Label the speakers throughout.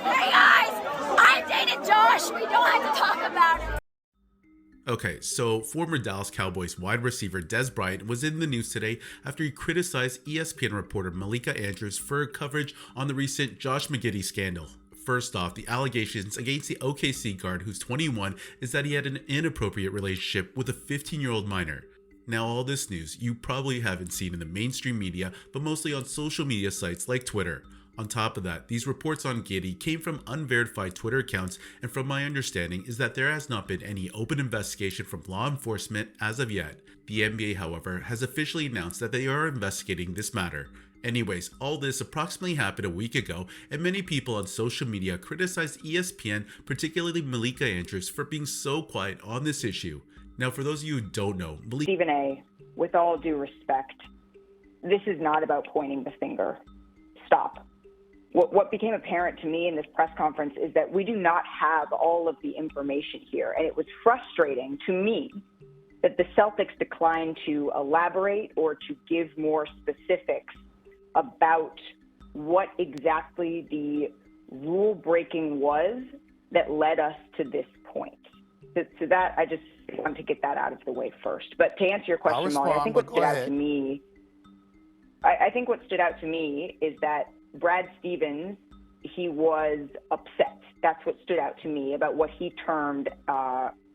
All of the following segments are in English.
Speaker 1: Hey guys, I dated Josh. We don't have to talk about it.
Speaker 2: Okay, so former Dallas Cowboys wide receiver Dez Bryant was in the news today after he criticized ESPN reporter Malika Andrews for her coverage on the recent Josh Giddey scandal. First off, the allegations against the OKC guard, who's 21, is that he had an inappropriate relationship with a 15-year-old minor. Now, all this news you probably haven't seen in the mainstream media, but mostly on social media sites like Twitter. On top of that, these reports on Giddey came from unverified Twitter accounts, and from my understanding is that there has not been any open investigation from law enforcement as of yet. The NBA, however, has officially announced that they are investigating this matter. Anyways, all this approximately happened a week ago, and many people on social media criticized ESPN, particularly Malika Andrews, for being so quiet on this issue. Now, for those of you who don't know,
Speaker 3: Stephen A., with all due respect, this is not about pointing the finger. Stop. What became apparent to me in this press conference is that we do not have all of the information here. And it was frustrating to me that the Celtics declined to elaborate or to give more specifics about what exactly the rule breaking was that led us to this point. So that I just want to get that out of the way first. But to answer your question, Molly, I think what stood out to me, I think what stood out to me is that Brad Stevens, he was upset. That's what stood out to me about what he termed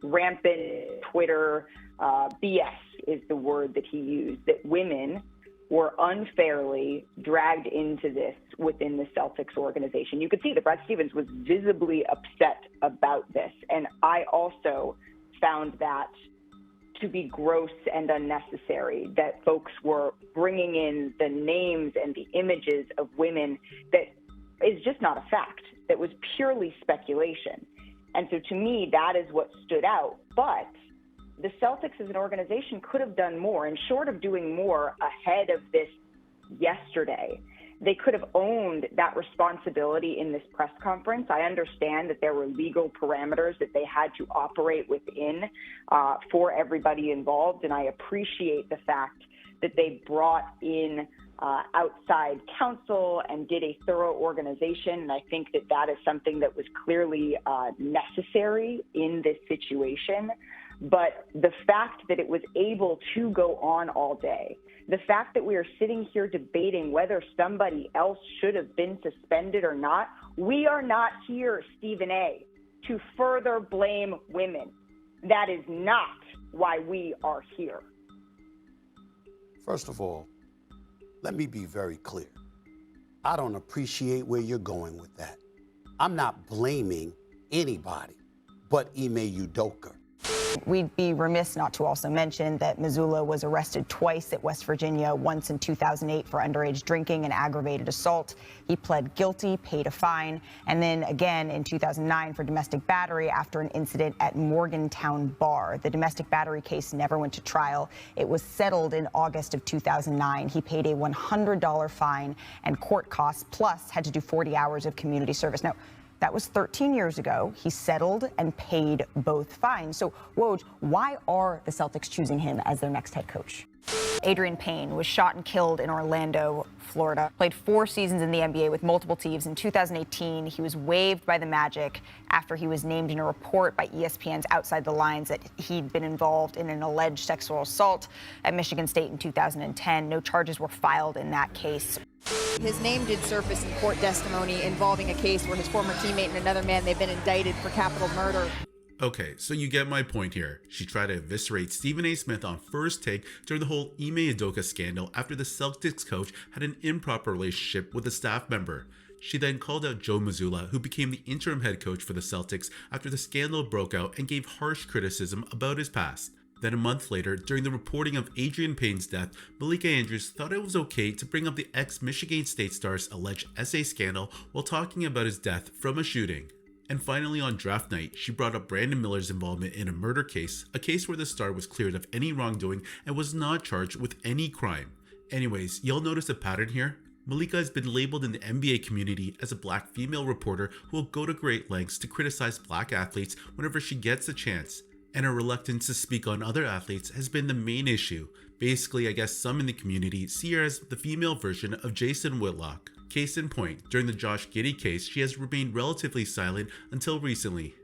Speaker 3: rampant Twitter BS is the word that he used, that women were unfairly dragged into this within the Celtics organization. You could see that Brad Stevens was visibly upset about this. And I also found that to be gross and unnecessary, that folks were bringing in the names and the images of women that is just not a fact, that was purely speculation. And so to me, that is what stood out. But the Celtics as an organization could have done more, and short of doing more ahead of this yesterday, they could have owned that responsibility in this press conference. I understand that there were legal parameters that they had to operate within for everybody involved, and I appreciate the fact that they brought in outside counsel and did a thorough organization, and I think that that is something that was clearly necessary in this situation. But the fact that it was able to go on all day, the fact that we are sitting here debating whether somebody else should have been suspended or not, we are not here, Stephen A., to further blame women. That is not why we are here.
Speaker 4: First of all, let me be very clear. I don't appreciate where you're going with that. I'm not blaming anybody but Ime Udoka.
Speaker 5: We'd be remiss not to also mention that Mazzulla was arrested twice at West Virginia, once in 2008 for underage drinking and aggravated assault. He pled guilty, paid a fine, and then again in 2009 for domestic battery after an incident at Morgantown Bar. The domestic battery case never went to trial. It was settled in August of 2009. He paid a $100 fine and court costs, plus had to do 40 hours of community service. Now, that was 13 years ago. He settled and paid both fines. So, Woj, why are the Celtics choosing him as their next head coach? Adrian Payne was shot and killed in Orlando, Florida. Played 4 seasons in the NBA with multiple teams. In 2018, he was waived by the Magic after he was named in a report by ESPN's Outside the Lines that he'd been involved in an alleged sexual assault at Michigan State in 2010. No charges were filed in that case.
Speaker 6: His name did surface in court testimony involving a case where his former teammate and another man, they've been indicted for capital murder.
Speaker 2: Okay, so you get my point here. She tried to eviscerate Stephen A. Smith on First Take during the whole Ime Udoka scandal after the Celtics coach had an improper relationship with a staff member. She then called out Joe Mazzulla, who became the interim head coach for the Celtics after the scandal broke out, and gave harsh criticism about his past. Then a month later, during the reporting of Adrian Payne's death, Malika Andrews thought it was okay to bring up the ex-Michigan State star's alleged essay scandal while talking about his death from a shooting. And finally, on draft night, she brought up Brandon Miller's involvement in a murder case, a case where the star was cleared of any wrongdoing and was not charged with any crime. Anyways, y'all notice a pattern here? Malika has been labeled in the NBA community as a black female reporter who will go to great lengths to criticize black athletes whenever she gets a chance. And her reluctance to speak on other athletes has been the main issue. Basically, I guess some in the community see her as the female version of Jason Whitlock. Case in point, during the Josh Giddey case, she has remained relatively silent until recently.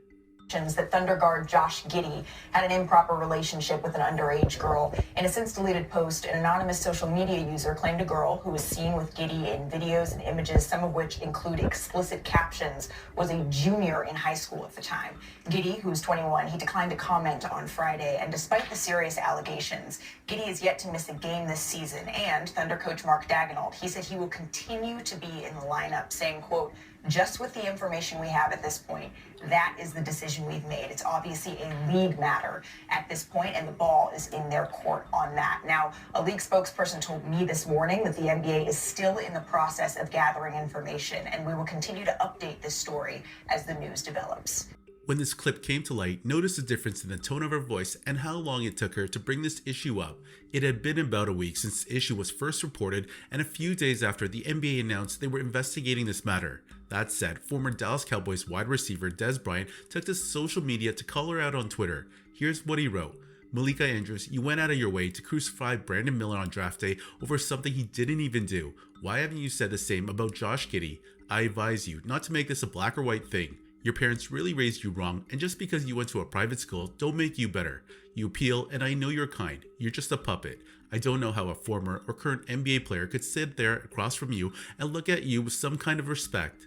Speaker 5: That Thunder guard Josh Giddey had an improper relationship with an underage girl. In a since deleted post, an anonymous social media user claimed a girl who was seen with Giddey in videos and images, some of which include explicit captions, was a junior in high school at the time. Giddey, who's 21, he declined to comment on Friday, and despite the serious allegations, Giddey is yet to miss a game this season, and Thunder coach Mark Daigneault, he said he will continue to be in the lineup, saying, quote, "Just with the information we have at this point, that is the decision we've made. It's obviously a league matter at this point, and the ball is in their court on that." Now, a league spokesperson told me this morning that the NBA is still in the process of gathering information, and we will continue to update this story as the news develops.
Speaker 2: When this clip came to light, notice the difference in the tone of her voice and how long it took her to bring this issue up. It had been about a week since the issue was first reported, and a few days after the NBA announced they were investigating this matter. That said, former Dallas Cowboys wide receiver Dez Bryant took to social media to call her out on Twitter. Here's what he wrote. "Malika Andrews, you went out of your way to crucify Brandon Miller on draft day over something he didn't even do. Why haven't you said the same about Josh Giddey? I advise you not to make this a black or white thing. Your parents really raised you wrong, and just because you went to a private school don't make you better. You appeal, and I know you're kind. You're just a puppet. I don't know how a former or current NBA player could sit there across from you and look at you with some kind of respect."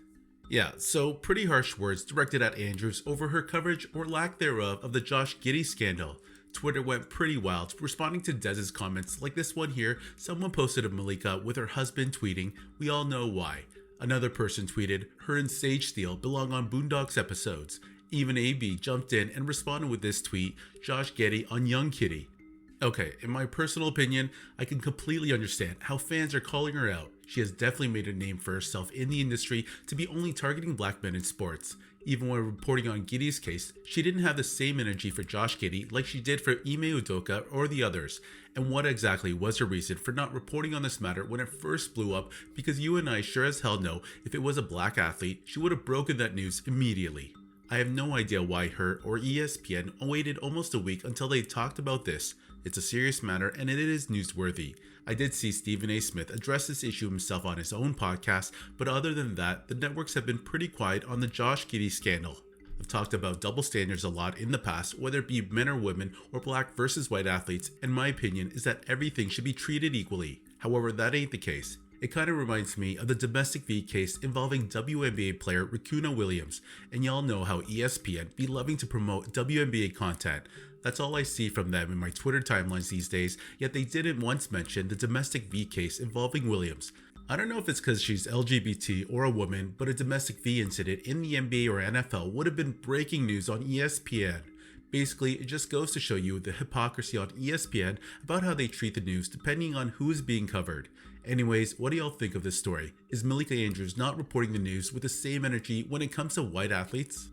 Speaker 2: Yeah, so pretty harsh words directed at Andrews over her coverage or lack thereof of the Josh Giddey scandal. Twitter went pretty wild, responding to Dez's comments like this one here. Someone posted of Malika with her husband tweeting, "We all know why." Another person tweeted, "Her and Sage Steele belong on Boondocks episodes." Even AB jumped in and responded with this tweet, "Josh Giddey on Young Kitty." Okay, in my personal opinion, I can completely understand how fans are calling her out. She has definitely made a name for herself in the industry to be only targeting black men in sports. Even when reporting on Giddey's case, she didn't have the same energy for Josh Giddey like she did for Ime Udoka or the others. And what exactly was her reason for not reporting on this matter when it first blew up? Because you and I sure as hell know if it was a black athlete, she would have broken that news immediately. I have no idea why her or ESPN waited almost a week until they talked about this. It's a serious matter and it is newsworthy. I did see Stephen A. Smith address this issue himself on his own podcast, but other than that, the networks have been pretty quiet on the Josh Giddey scandal. I've talked about double standards a lot in the past, whether it be men or women or black versus white athletes, and my opinion is that everything should be treated equally. However, that ain't the case. It kind of reminds me of the domestic V case involving WNBA player Racuna Williams, and y'all know how ESPN be loving to promote WNBA content. That's all I see from them in my Twitter timelines these days, yet they didn't once mention the domestic V case involving Williams. I don't know if it's because she's LGBT or a woman, but a domestic V incident in the NBA or NFL would have been breaking news on ESPN. Basically, it just goes to show you the hypocrisy on ESPN about how they treat the news depending on who is being covered. Anyways, what do y'all think of this story? Is Malika Andrews not reporting the news with the same energy when it comes to white athletes?